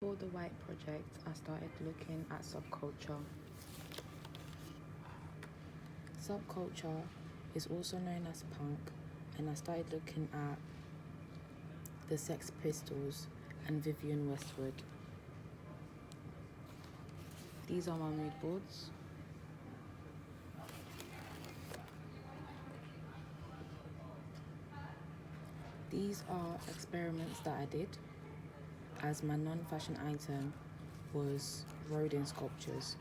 For the white project, I started looking at subculture. Subculture is also known as punk, and I started looking at the Sex Pistols and Vivienne Westwood. These are my mood boards. These are experiments that I did, as my non-fashion item was Rodin sculptures.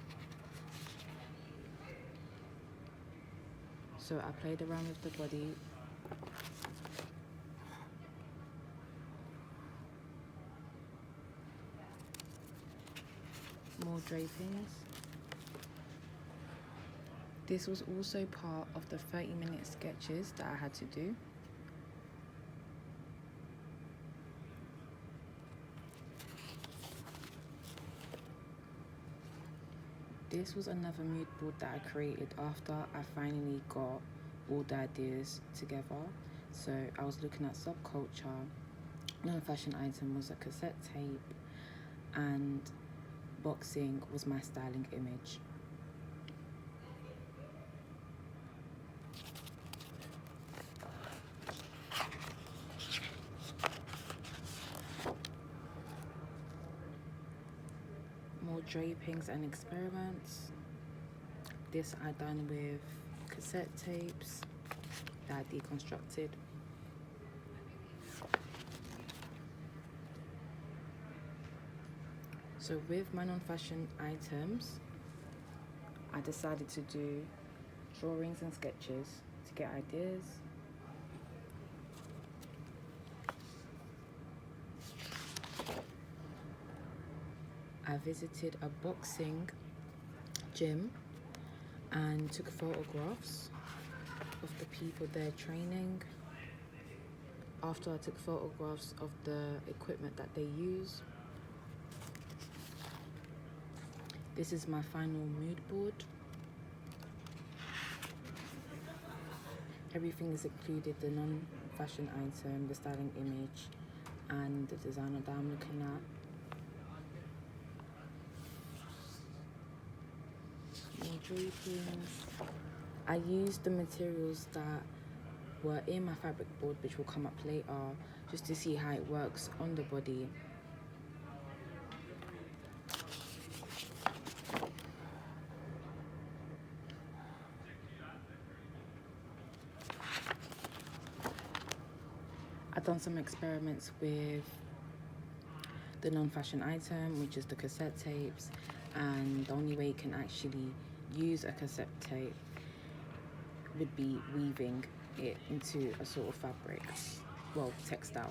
So I played around with the body. More drapings. This was also part of the 30-minute sketches that I had to do. This was another mood board that I created after I finally got all the ideas together. So I was looking at subculture, non-fashion item was a cassette tape, and boxing was my styling image. More drapings and experiments. This I done with cassette tapes that I deconstructed. So with my non-fashion items, I decided to do drawings and sketches to get ideas. I visited a boxing gym and took photographs of the people there training. After I took photographs of the equipment that they use. This is my final mood board. Everything is included, the non-fashion item, the styling image, and the designer that I'm looking at. More drapings. I used the materials that were in my fabric board, which will come up later, just to see how it works on the body. I've done some experiments with the non-fashion item, which is the cassette tapes, and the only way you can actually use a cassette tape would be weaving it into a sort of fabric, well, textile.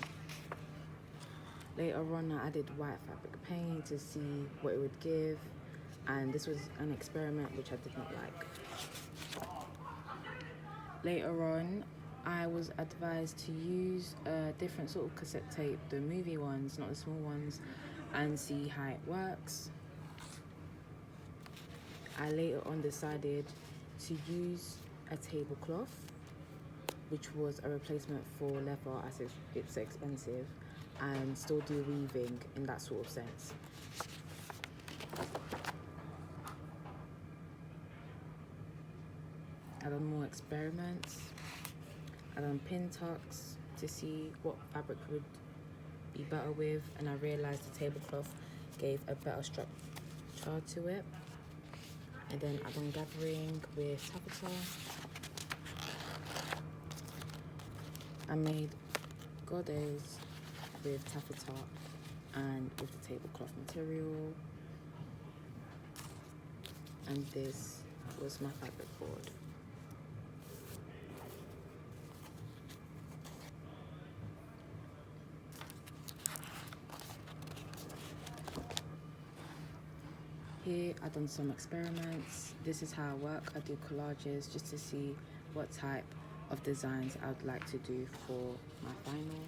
Later on, I added white fabric paint to see what it would give, and this was an experiment which I did not like. Later on, I was advised to use a different sort of cassette tape, the movie ones, not the small ones, and see how it works. I later on decided to use a tablecloth, which was a replacement for leather as it's expensive, and still do weaving in that sort of sense. I done more experiments. I done pin tucks to see what fabric would be better with, and I realized the tablecloth gave a better structure to it. And then I done gathering with taffeta. I made godets with taffeta and with the tablecloth material. And this was my fabric board. Here I've done some experiments. This is how I work. I do collages just to see what type of designs I would like to do for my final.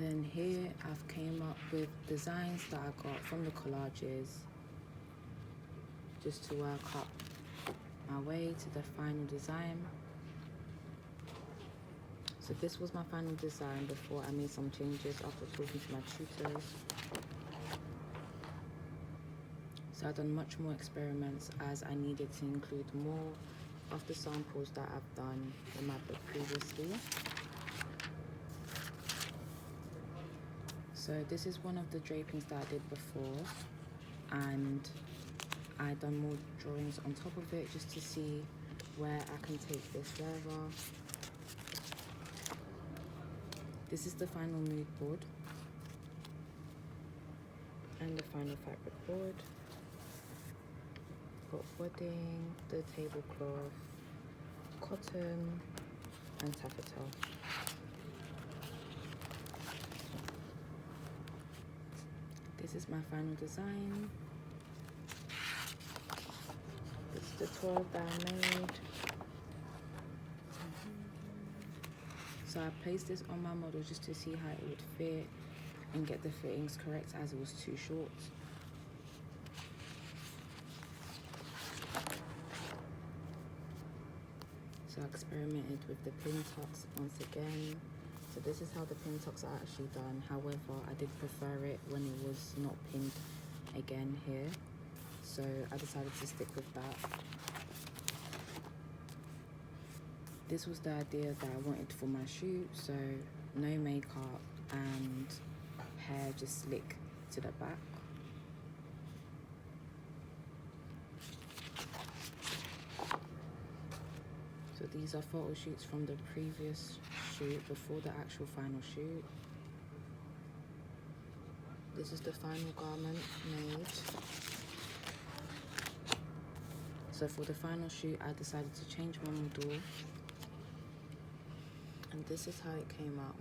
then here I've came up with designs that I got from the collages, just to work up my way to the final design. So this was my final design before I made some changes after talking to my tutors. So I've done much more experiments as I needed to include more of the samples that I've done in my book previously. So this is one of the drapings that I did before, and I done more drawings on top of it just to see where I can take this further. This is the final mood board and the final fabric board. Got wadding, the tablecloth, cotton and taffeta. This is my final design. This is the 12 that I made. So I placed this on my model just to see how it would fit and get the fittings correct, as it was too short. So I experimented with the pin tucks once again. So this is how the pin tucks are actually done. However, I did prefer it when it was not pinned again here. So I decided to stick with that. This was the idea that I wanted for my shoot. So no makeup and hair just slick to the back. So these are photo shoots from the previous shoot before the actual final shoot. This is the final garment made. So for the final shoot, I decided to change my model. And this is how it came out.